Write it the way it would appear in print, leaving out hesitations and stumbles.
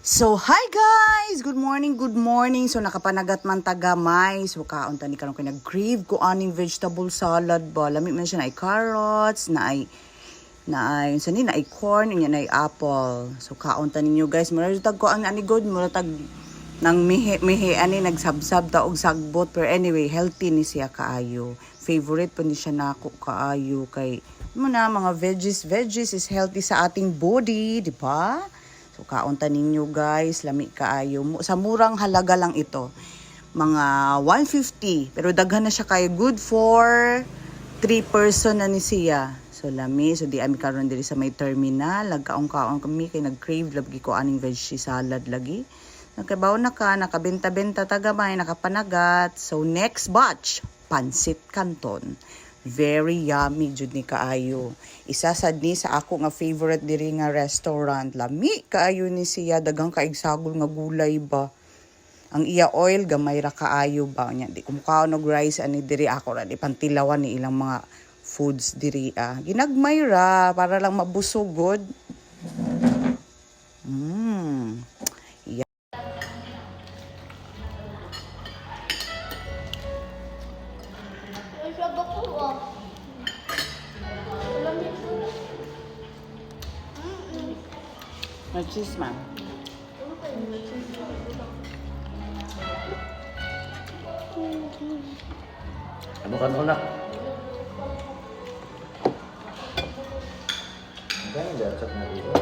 So, hi guys! Good morning, good morning. So, nakapanagat man tagamay. So, kaunta ni karong nag-crave ko aning vegetable salad ba. Lami man siya na ay carrots, na ay corn, na ay apple. So, kaunta ninyo guys. Mura tag ko ang anigod, mura tag nang mihi ani nagsabsab ta og sagbot. Pero anyway, healthy ni siya kaayo. Favorite po ni siya nako kaayo kay muna mga veggies is healthy sa ating body, di ba? So, kaunta ninyo guys, lami kaayo. Sa murang halaga lang ito. Mga 150. Pero daghan na siya kayo. Good for 3 person na ni siya. So, lami. So, di ami karon diri sa may terminal. Lagkaong-kaong kami. Kay nag-crave. Lagi ko aning veggie salad lagi. Nakabaw na ka. Nakabenta-benta tagamay. Nakapanagat. So, next batch. Pansit Canton. Very yummy jud ni kaayo. Isa sad ni sa ako nga favorite diri nga restaurant. Lami kaayo ni siya, daghang kaigsagol nga gulay ba. Ang iya oil gamay ra kaayo ba nya. Di kumukha og rice ani diri ako ra di pantilawan ni ilang mga foods diri ah. Ginagmay ra para lang mabusog god. May cheese man. Ano ka muna? Ang ganda, chat na dito.